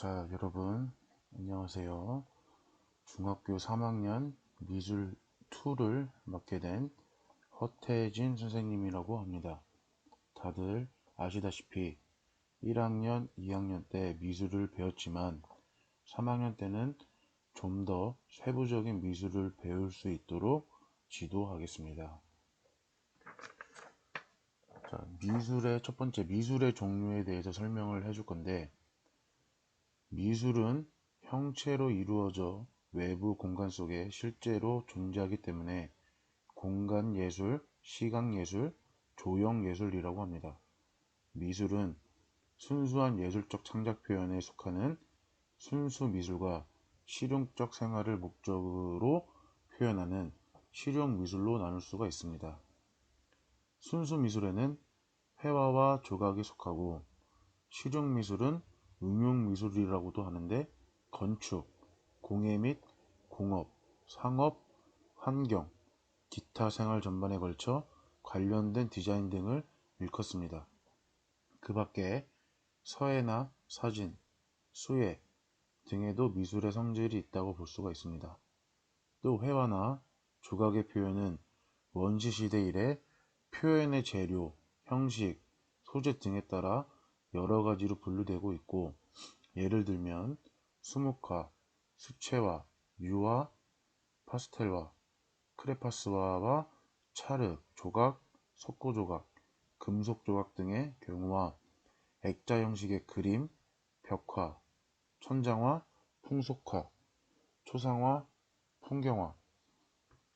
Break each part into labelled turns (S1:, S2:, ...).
S1: 자, 여러분, 안녕하세요. 중학교 3학년 미술 2를 맡게 된 허태진 선생님이라고 합니다. 다들 아시다시피 1학년, 2학년 때 미술을 배웠지만 3학년 때는 좀 더 세부적인 미술을 배울 수 있도록 지도하겠습니다. 자, 첫 번째 미술의 종류에 대해서 설명을 해줄 건데, 미술은 형체로 이루어져 외부 공간 속에 실제로 존재하기 때문에 공간예술, 시각예술, 조형예술이라고 합니다. 미술은 순수한 예술적 창작 표현에 속하는 순수 미술과 실용적 생활을 목적으로 표현하는 실용 미술로 나눌 수가 있습니다. 순수 미술에는 회화와 조각이 속하고, 실용 미술은 응용 미술이라고도 하는데 건축, 공예 및 공업, 상업, 환경, 기타 생활 전반에 걸쳐 관련된 디자인 등을 일컫습니다. 그 밖에 서예나 사진, 수예 등에도 미술의 성질이 있다고 볼 수가 있습니다. 또 회화나 조각의 표현은 원시시대 이래 표현의 재료, 형식, 소재 등에 따라 여러 가지로 분류되고 있고, 예를 들면 수묵화, 수채화, 유화, 파스텔화, 크레파스화와 찰흙, 조각, 석고조각, 금속조각 등의 경우와 액자 형식의 그림, 벽화, 천장화, 풍속화, 초상화, 풍경화,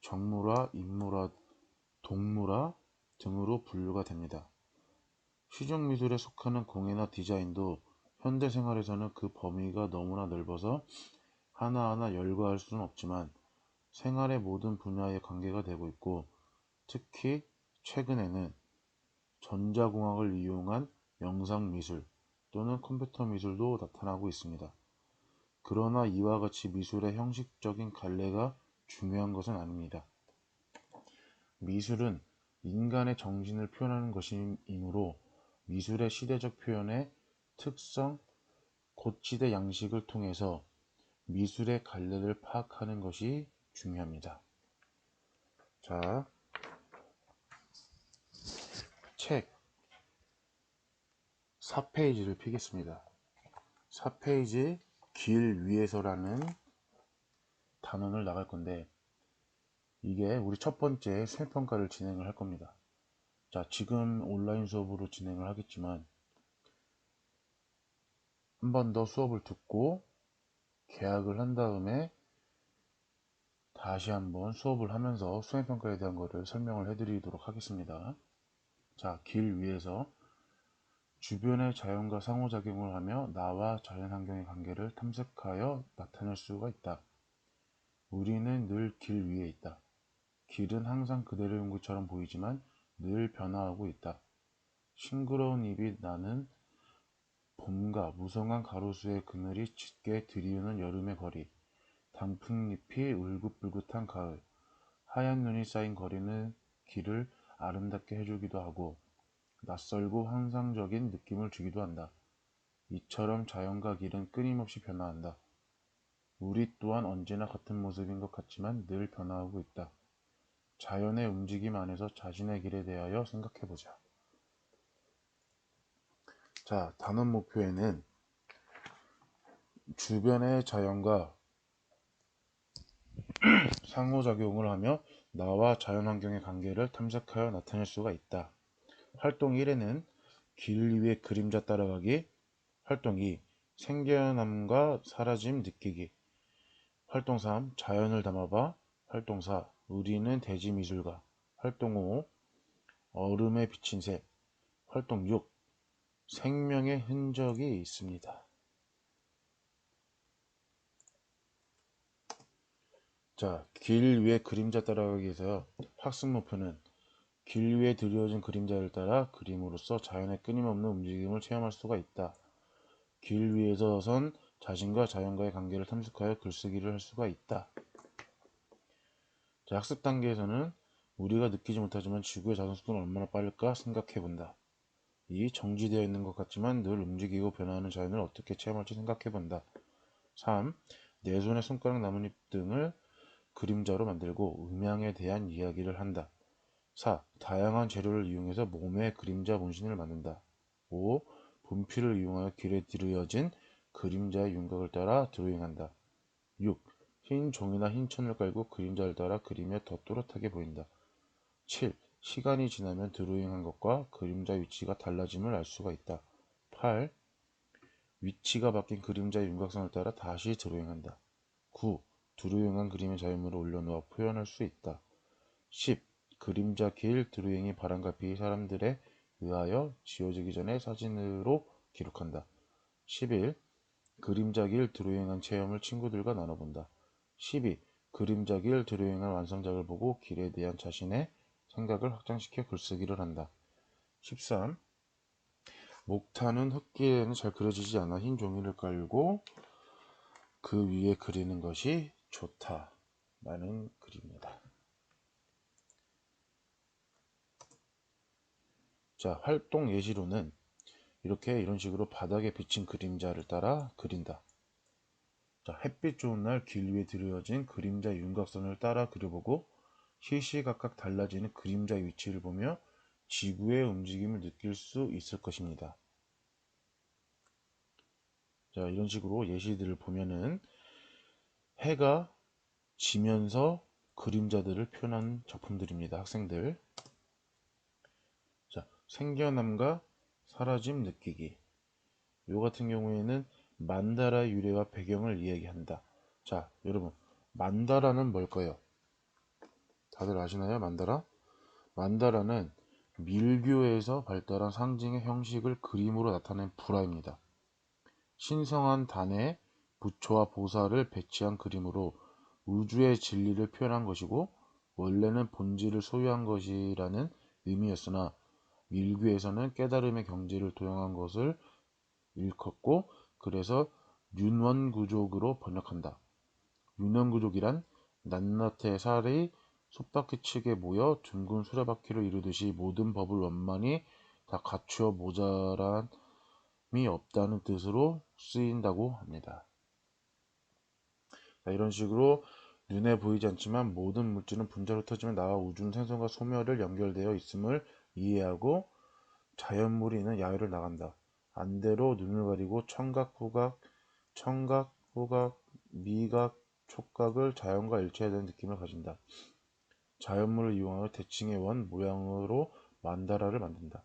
S1: 정물화, 인물화, 동물화 등으로 분류가 됩니다. 시정미술에 속하는 공예나 디자인도 현대생활에서는 그 범위가 너무나 넓어서 하나하나 열거할 수는 없지만 생활의 모든 분야에 관계가 되고 있고, 특히 최근에는 전자공학을 이용한 영상미술 또는 컴퓨터 미술도 나타나고 있습니다. 그러나 이와 같이 미술의 형식적인 갈래가 중요한 것은 아닙니다. 미술은 인간의 정신을 표현하는 것이므로 미술의 시대적 표현의 특성, 고치대 양식을 통해서 미술의 갈래를 파악하는 것이 중요합니다. 자, 책 4페이지를 펴겠습니다. 4페이지 길 위에서라는 단원을 나갈 건데, 이게 우리 첫 번째 수행평가를 진행을 할 겁니다. 자, 지금 온라인 수업으로 진행을 하겠지만 한 번 더 수업을 듣고 계약을 한 다음에 다시 한번 수업을 하면서 수행평가에 대한 것을 설명을 해드리도록 하겠습니다. 자, 길 위에서 주변의 자연과 상호작용을 하며 나와 자연환경의 관계를 탐색하여 나타낼 수가 있다. 우리는 늘 길 위에 있다. 길은 항상 그대로인 것처럼 보이지만 늘 변화하고 있다. 싱그러운 잎이 나는 봄과 무성한 가로수의 그늘이 짙게 드리우는 여름의 거리, 단풍잎이 울긋불긋한 가을, 하얀 눈이 쌓인 거리는 길을 아름답게 해주기도 하고 낯설고 환상적인 느낌을 주기도 한다. 이처럼 자연과 길은 끊임없이 변화한다. 우리 또한 언제나 같은 모습인 것 같지만 늘 변화하고 있다. 자연의 움직임 안에서 자신의 길에 대하여 생각해보자. 자, 단원 목표에는 주변의 자연과 상호작용을 하며 나와 자연환경의 관계를 탐색하여 나타낼 수가 있다. 활동 1에는 길 위에 그림자 따라가기, 활동 2, 생겨남과 사라짐 느끼기, 활동 3, 자연을 담아봐, 활동 4, 우리는 대지미술가, 활동 5, 얼음에 비친 새, 활동 6, 생명의 흔적이 있습니다. 자, 길 위에 그림자 따라가기에서 학습 목표는 길 위에 드리워진 그림자를 따라 그림으로써 자연의 끊임없는 움직임을 체험할 수가 있다. 길 위에서 선 자신과 자연과의 관계를 탐색하여 글쓰기를 할 수가 있다. 자, 학습 단계에서는 우리가 느끼지 못하지만 지구의 자전 속도는 얼마나 빠를까 생각해 본다. 2. 정지되어 있는 것 같지만 늘 움직이고 변화하는 자연을 어떻게 체험할지 생각해 본다. 3. 내 손에 손가락, 나뭇잎 등을 그림자로 만들고 음향에 대한 이야기를 한다. 4. 다양한 재료를 이용해서 몸에 그림자 문신을 만든다. 5. 분필을 이용하여 길에 들여진 그림자의 윤곽을 따라 드로잉한다. 6. 흰 종이나 흰 천을 깔고 그림자를 따라 그리며 더 또렷하게 보인다. 7. 시간이 지나면 드로잉한 것과 그림자 위치가 달라짐을 알 수가 있다. 8. 위치가 바뀐 그림자의 윤곽선을 따라 다시 드로잉한다. 9. 드로잉한 그림의 자연물을 올려놓아 표현할 수 있다. 10. 그림자 길 드로잉이 바람과 비 사람들에 의하여 지워지기 전에 사진으로 기록한다. 11. 그림자 길 드로잉한 체험을 친구들과 나눠본다. 12. 그림자 길 드로잉한 완성작을 보고 길에 대한 자신의 생각을 확장시켜 글쓰기를 한다. 13. 목타는 흙길에는 잘 그려지지 않아 흰 종이를 깔고 그 위에 그리는 것이 좋다. 라는 글입니다. 자, 활동 예시로는 이런 식으로 바닥에 비친 그림자를 따라 그린다. 자, 햇빛 좋은 날 길 위에 드러진 그림자 윤곽선을 따라 그려보고 시시각각 달라지는 그림자의 위치를 보며 지구의 움직임을 느낄 수 있을 것입니다. 자, 이런 식으로 예시들을 보면은 해가 지면서 그림자들을 표현한 작품들입니다. 학생들. 자, 생겨남과 사라짐 느끼기. 요 같은 경우에는 만다라 유래와 배경을 이야기한다. 자, 여러분, 만다라는 뭘까요? 다들 아시나요? 만다라? 만다라는 밀교에서 발달한 상징의 형식을 그림으로 나타낸 불화입니다. 신성한 단에 부처와 보살을 배치한 그림으로 우주의 진리를 표현한 것이고 원래는 본질을 소유한 것이라는 의미였으나 밀교에서는 깨달음의 경지를 도용한 것을 일컫고 그래서 윤원구족으로 번역한다. 윤원구족이란 낱낱의 살이 솥바퀴 측에 모여 둥근 수레바퀴를 이루듯이 모든 법을 원만히 다 갖추어 모자람이 없다는 뜻으로 쓰인다고 합니다. 자, 이런 식으로 눈에 보이지 않지만 모든 물질은 분자로 터지며 나와 우주는 생성과 소멸을 연결되어 있음을 이해하고 자연물이 있는 야외를 나간다. 안대로 눈을 가리고 청각, 후각, 미각, 촉각을 자연과 일체해야 되는 느낌을 가진다. 자연물을 이용하여 대칭의 원 모양으로 만다라를 만든다.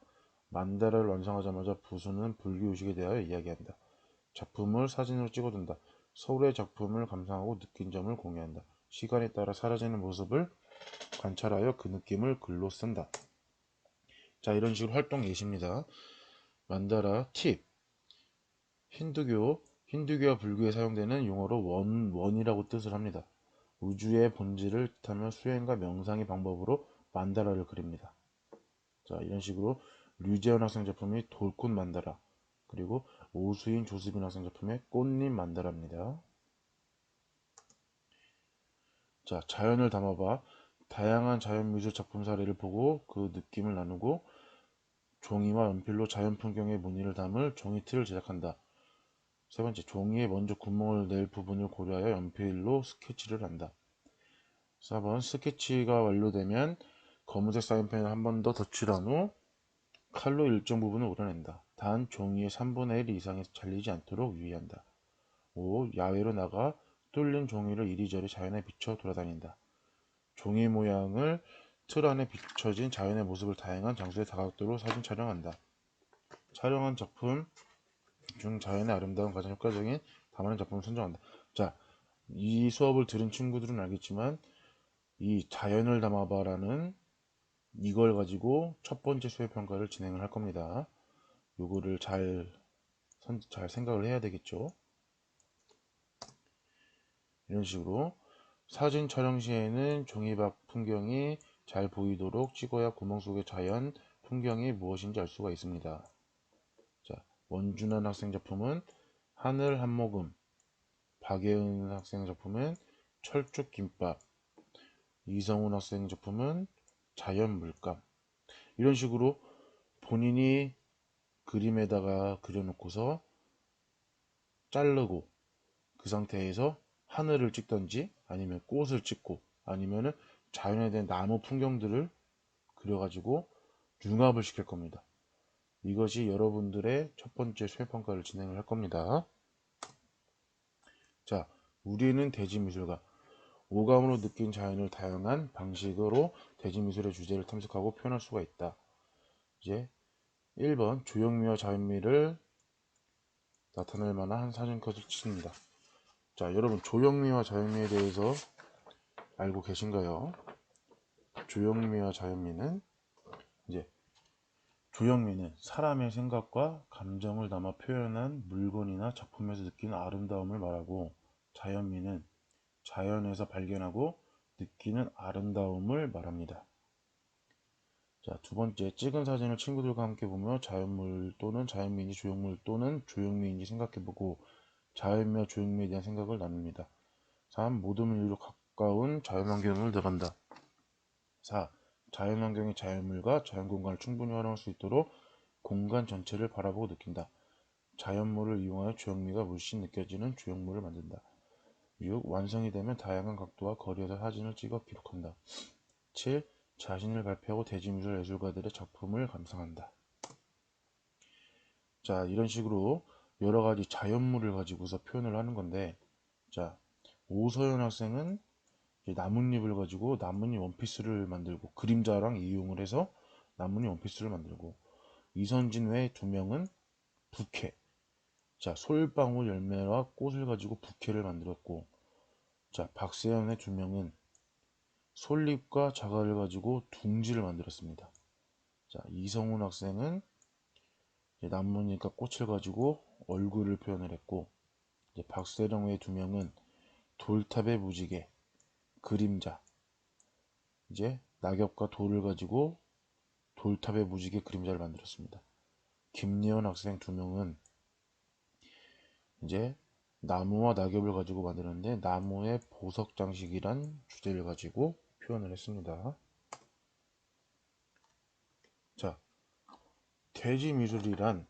S1: 만다라를 완성하자마자 부수는 불교의식에 대하여 이야기한다. 작품을 사진으로 찍어둔다. 서울의 작품을 감상하고 느낀 점을 공유한다. 시간에 따라 사라지는 모습을 관찰하여 그 느낌을 글로 쓴다. 자, 이런 식으로 활동 예시입니다. 만다라 팁. 힌두교와 불교에 사용되는 용어로 원이라고 뜻을 합니다. 우주의 본질을 뜻하며 수행과 명상의 방법으로 만다라를 그립니다. 자, 이런 식으로 류재현 학생 작품이 돌꽃 만다라, 그리고 오수인 조수빈 학생 작품의 꽃잎 만다라입니다. 자, 자연을 담아봐. 다양한 자연 미술 작품 사례를 보고 그 느낌을 나누고 종이와 연필로 자연 풍경의 무늬를 담을 종이틀을 제작한다. 세 번째, 종이에 먼저 구멍을 낼 부분을 고려하여 연필로 스케치를 한다. 4번, 스케치가 완료되면 검은색 사인펜을 한 번 더 덧칠한 후 칼로 일정 부분을 오려낸다. 단 종이의 3분의 1 이상이 잘리지 않도록 유의한다. 5. 야외로 나가 뚫린 종이를 이리저리 자연에 비춰 돌아다닌다. 종이 모양을 틀 안에 비춰진 자연의 모습을 다양한 장소의 다각도로 사진 촬영한다. 촬영한 작품 중 자연의 아름다운 가장 효과적인 담아낸 작품을 선정한다. 자, 이 수업을 들은 친구들은 알겠지만 이 자연을 담아봐라는 이걸 가지고 첫 번째 수행 평가를 진행을 할 겁니다. 요거를 잘 생각을 해야 되겠죠. 이런 식으로 사진 촬영 시에는 종이 밖 풍경이 잘 보이도록 찍어야 구멍 속의 자연 풍경이 무엇인지 알 수가 있습니다. 자, 원준환 학생 작품은 하늘 한 모금, 박예은 학생 작품은 철쭉 김밥, 이성훈 학생 작품은 자연 물감. 이런 식으로 본인이 그림에다가 그려놓고서 자르고 그 상태에서 하늘을 찍던지 아니면 꽃을 찍고 아니면은 자연에 대한 나무 풍경들을 그려가지고 융합을 시킬 겁니다. 이것이 여러분들의 첫 번째 수행평가를 진행을 할 겁니다. 자, 우리는 대지미술가. 오감으로 느낀 자연을 다양한 방식으로 대지미술의 주제를 탐색하고 표현할 수가 있다. 이제 1번 조형미와 자연미를 나타낼 만한 사진컷을 찍습니다. 자, 여러분 조형미와 자연미에 대해서 알고 계신가요? 조형미와 자연미는 이제 조형미는 사람의 생각과 감정을 담아 표현한 물건이나 작품에서 느끼는 아름다움을 말하고, 자연미는 자연에서 발견하고 느끼는 아름다움을 말합니다. 자, 두 번째, 찍은 사진을 친구들과 함께 보며 자연물 또는 자연미인지 조형물 또는 조형미인지 생각해보고 자연미와 조형미에 대한 생각을 나눕니다. 3. 모든 인류로 가까운 자연환경을 나간다. 4. 자연환경의 자연물과 자연공간을 충분히 활용할 수 있도록 공간 전체를 바라보고 느낀다. 자연물을 이용하여 조형미가 물씬 느껴지는 조형물을 만든다. 6. 완성이 되면 다양한 각도와 거리에서 사진을 찍어 기록한다. 7. 자신을 발표하고 대지미술 예술가들의 작품을 감상한다. 자, 이런 식으로 여러 가지 자연물을 가지고서 표현을 하는 건데, 자, 오서연 학생은 나뭇잎을 가지고 나뭇잎 원피스를 만들고 그림자랑 이용을 해서 나뭇잎 원피스를 만들고, 이선진 외 두 명은 부케, 자, 솔방울 열매와 꽃을 가지고 부케를 만들었고, 자, 박세현 외 두 명은 솔잎과 자갈을 가지고 둥지를 만들었습니다. 자, 이성훈 학생은 나뭇잎과 꽃을 가지고 얼굴을 표현을 했고, 이제 박세령 외 두 명은 돌탑의 무지개, 그림자, 이제 낙엽과 돌을 가지고 돌탑의 무지개 그림자를 만들었습니다. 김예원 학생 두 명은 이제 나무와 낙엽을 가지고 만드는데 나무의 보석 장식이란 주제를 가지고 표현을 했습니다. 자, 대지미술이란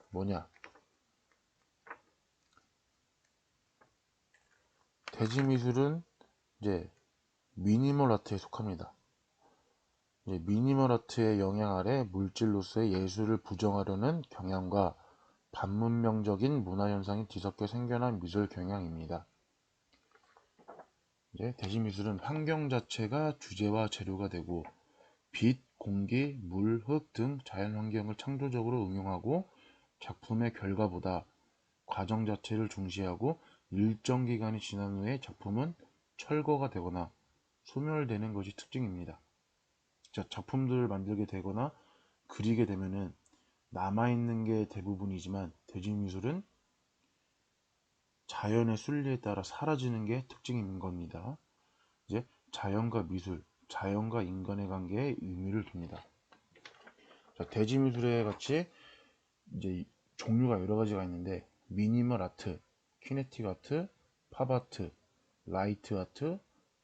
S1: 뭐냐? 대지미술은 이제 미니멀 아트에 속합니다. 이제 미니멀 아트의 영향 아래 물질로서의 예술을 부정하려는 경향과 반문명적인 문화현상이 뒤섞여 생겨난 미술 경향입니다. 이제 대지미술은 환경 자체가 주제와 재료가 되고 빛, 공기, 물, 흙 등 자연환경을 창조적으로 응용하고 작품의 결과보다 과정 자체를 중시하고 일정 기간이 지난 후에 작품은 철거가 되거나 소멸되는 것이 특징입니다. 자, 작품들을 만들게 되거나 그리게 되면은 남아있는 게 대부분이지만 대지미술은 자연의 순리에 따라 사라지는 게 특징인 겁니다. 이제 자연과 미술, 자연과 인간의 관계에 의미를 둡니다. 자, 대지미술에 같이 이제 종류가 여러 가지가 있는데 미니멀 아트, 키네틱 아트, 팝 아트, 라이트 아트,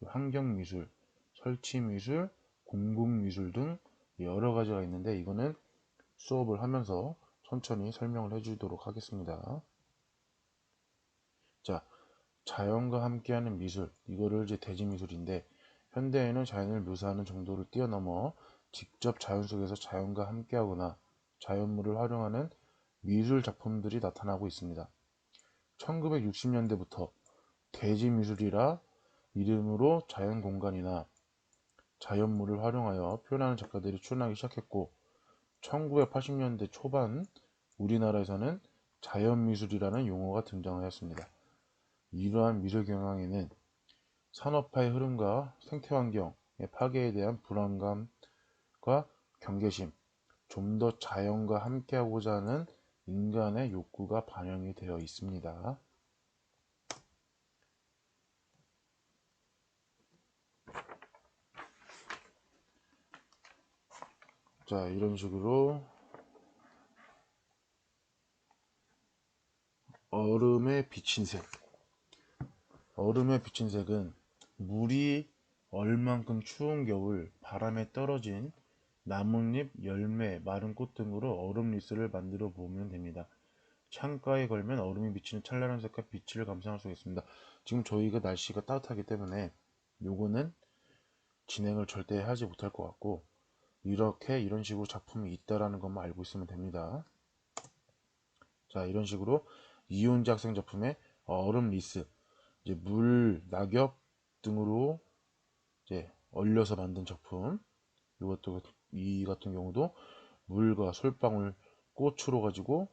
S1: 환경 미술, 설치 미술, 공공 미술 등 여러 가지가 있는데 이거는 수업을 하면서 천천히 설명을 해주도록 하겠습니다. 자, 자연과 함께하는 미술, 이거를 이제 대지미술인데 현대에는 자연을 묘사하는 정도를 뛰어넘어 직접 자연 속에서 자연과 함께하거나 자연물을 활용하는 미술 작품들이 나타나고 있습니다. 1960년대부터 대지미술이라 이름으로 자연공간이나 자연물을 활용하여 표현하는 작가들이 출연하기 시작했고 1980년대 초반 우리나라에서는 자연미술이라는 용어가 등장하였습니다. 이러한 미술 경향에는 산업화의 흐름과 생태환경의 파괴에 대한 불안감과 경계심, 좀 더 자연과 함께하고자 하는 인간의 욕구가 반영이 되어 있습니다. 자, 이런 식으로 얼음에 비친 색. 얼음에 비친 색은 물이 얼만큼 추운 겨울 바람에 떨어진 나뭇잎, 열매, 마른 꽃 등으로 얼음 리스를 만들어 보면 됩니다. 창가에 걸면 얼음이 비치는 찬란한 색과 빛을 감상할 수 있습니다. 지금 저희가 날씨가 따뜻하기 때문에 요거는 진행을 절대 하지 못할 것 같고, 이런 식으로 작품이 있다라는 것만 알고 있으면 됩니다. 자, 이런 식으로 이훈재 학생 작품의 얼음 리스, 이제 물, 낙엽 등으로 이제 얼려서 만든 작품. 이것도 이 같은 경우도 물과 솔방울, 꽃으로 가지고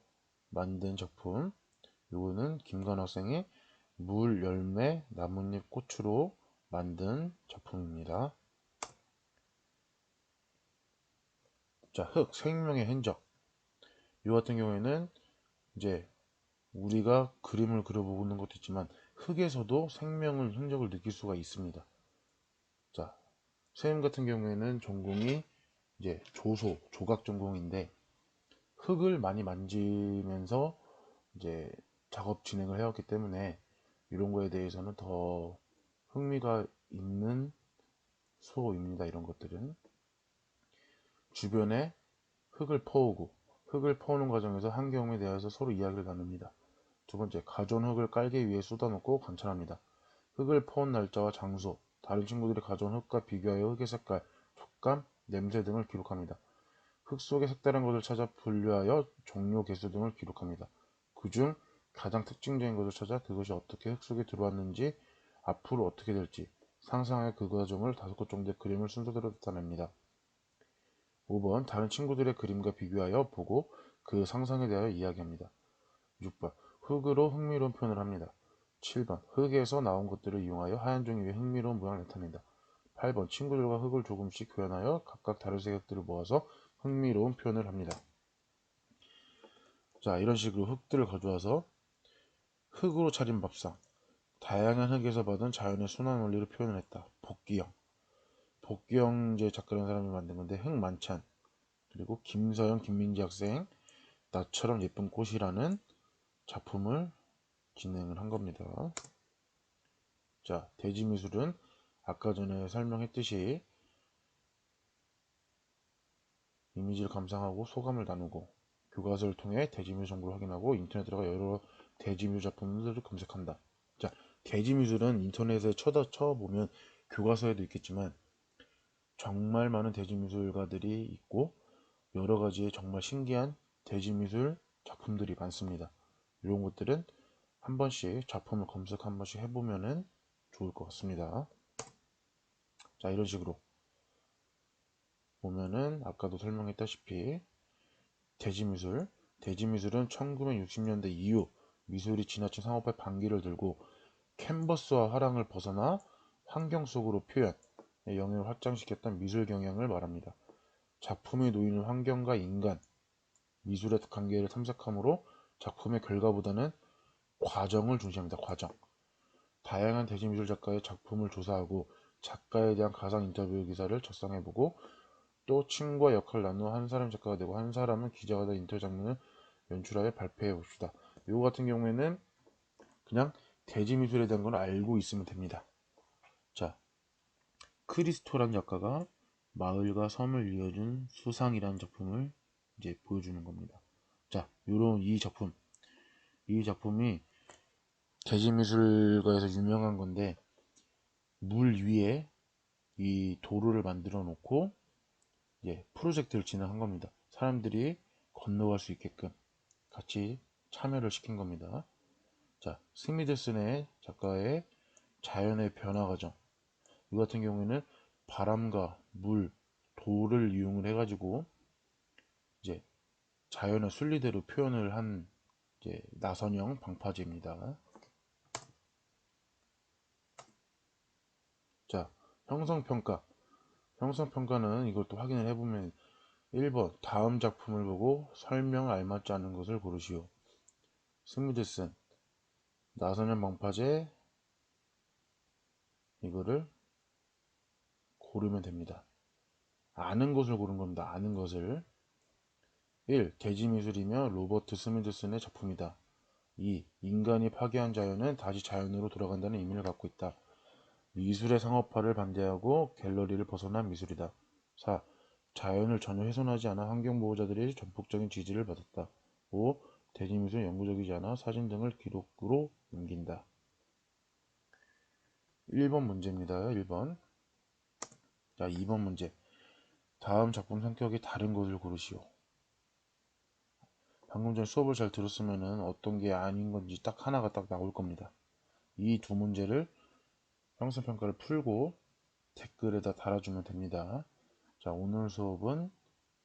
S1: 만든 작품. 이거는 김관 학생의 물, 열매, 나뭇잎, 꽃으로 만든 작품입니다. 자, 흙, 생명의 흔적. 이 같은 경우에는 이제 우리가 그림을 그려보는 것도 있지만 흙에서도 생명을 흔적을 느낄 수가 있습니다. 자, 선생님 같은 경우에는 전공이 이제 조각 전공인데 흙을 많이 만지면서 이제 작업 진행을 해왔기 때문에 이런 거에 대해서는 더 흥미가 있는 수업입니다. 이런 것들은 주변에 흙을 퍼오는 과정에서 환경에 대해서 서로 이야기를 나눕니다. 두 번째, 가져온 흙을 깔개 위에 쏟아놓고 관찰합니다. 흙을 퍼온 날짜와 장소, 다른 친구들이 가져온 흙과 비교하여 흙의 색깔, 촉감, 냄새 등을 기록합니다. 흙 속의 색다른 것을 찾아 분류하여 종류, 개수 등을 기록합니다. 그중 가장 특징적인 것을 찾아 그것이 어떻게 흙 속에 들어왔는지, 앞으로 어떻게 될지 상상하여 그 과정을 5것 정도의 그림을 순서대로 나타냅니다. 5번, 다른 친구들의 그림과 비교하여 보고 그 상상에 대하여 이야기합니다. 6번, 흙으로 흥미로운 표현을 합니다. 7번, 흙에서 나온 것들을 이용하여 하얀 종이 위에 흥미로운 모양을 나타냅니다. 8번, 친구들과 흙을 조금씩 교환하여 각각 다른 색깔들을 모아서 흥미로운 표현을 합니다. 자, 이런 식으로 흙들을 가져와서 흙으로 차린 밥상, 다양한 흙에서 받은 자연의 순환 원리를 표현을 했다. 복귀영 이제 작가라는 사람이 만든 건데, 흙 만찬, 그리고 김서영, 김민지 학생, 나처럼 예쁜 꽃이라는 작품을 진행을 한 겁니다. 자, 대지미술은 아까 전에 설명했듯이 이미지를 감상하고 소감을 나누고 교과서를 통해 대지미술 정보를 확인하고 인터넷에 들어가 여러 대지미술 작품들을 검색한다. 자, 대지미술은 인터넷에 쳐보면 교과서에도 있겠지만 정말 많은 대지미술가들이 있고 여러 가지의 정말 신기한 대지미술 작품들이 많습니다. 이런 것들은 한 번씩 작품을 검색 한 번씩 해보면은 좋을 것 같습니다. 자, 이런 식으로 보면은 아까도 설명했다시피 대지미술은 1960년대 이후 미술이 지나친 상업화의 반기를 들고 캔버스와 화랑을 벗어나 환경 속으로 표현의 영역을 확장시켰던 미술 경향을 말합니다. 작품이 놓이는 환경과 인간, 미술의 관계를 탐색함으로 작품의 결과보다는 과정을 중시합니다. 과정. 다양한 대지미술 작가의 작품을 조사하고 작가에 대한 가상 인터뷰 기사를 작성해보고 또 친구와 역할을 나누어 한 사람 작가가 되고 한 사람은 기자가 된 인터뷰 장면을 연출하여 발표해 봅시다. 이거 같은 경우에는 그냥 대지미술에 대한 건 알고 있으면 됩니다. 자, 크리스토란 작가가 마을과 섬을 이어준 수상이라는 작품을 이제 보여주는 겁니다. 자, 요런 이 작품이 대지미술가에서 유명한 건데 물 위에 이 도로를 만들어 놓고 프로젝트를 진행한 겁니다. 사람들이 건너갈 수 있게끔 같이 참여를 시킨 겁니다. 자, 스미드슨의 작가의 자연의 변화 과정. 이 같은 경우에는 바람과 물, 돌을 이용을 해가지고 이제 자연의 순리대로 표현을 한 이제 나선형 방파제입니다. 자, 형성평가. 형성평가는 이걸 또 확인을 해보면 1번, 다음 작품을 보고 설명 알맞지 않은 것을 고르시오. 스미드슨, 나선형 방파제 이거를 고르면 됩니다. 아는 것을 고른 겁니다. 아는 것을. 1. 대지미술이며 로버트 스미드슨의 작품이다. 2. 인간이 파괴한 자연은 다시 자연으로 돌아간다는 의미를 갖고 있다. 미술의 상업화를 반대하고 갤러리를 벗어난 미술이다. 4. 자연을 전혀 훼손하지 않아 환경보호자들의 전폭적인 지지를 받았다. 5. 대리미술 영구적이지 않아 사진 등을 기록으로 남긴다. 1번 문제입니다. 1번. 자, 2번 문제. 다음 작품 성격이 다른 것을 고르시오. 방금 전 수업을 잘 들었으면은 어떤 게 아닌 건지 딱 하나가 딱 나올 겁니다. 이 두 문제를 형성평가를 풀고 댓글에다 달아주면 됩니다. 자, 오늘 수업은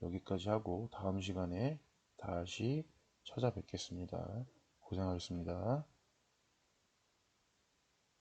S1: 여기까지 하고 다음 시간에 다시 찾아뵙겠습니다. 고생하셨습니다.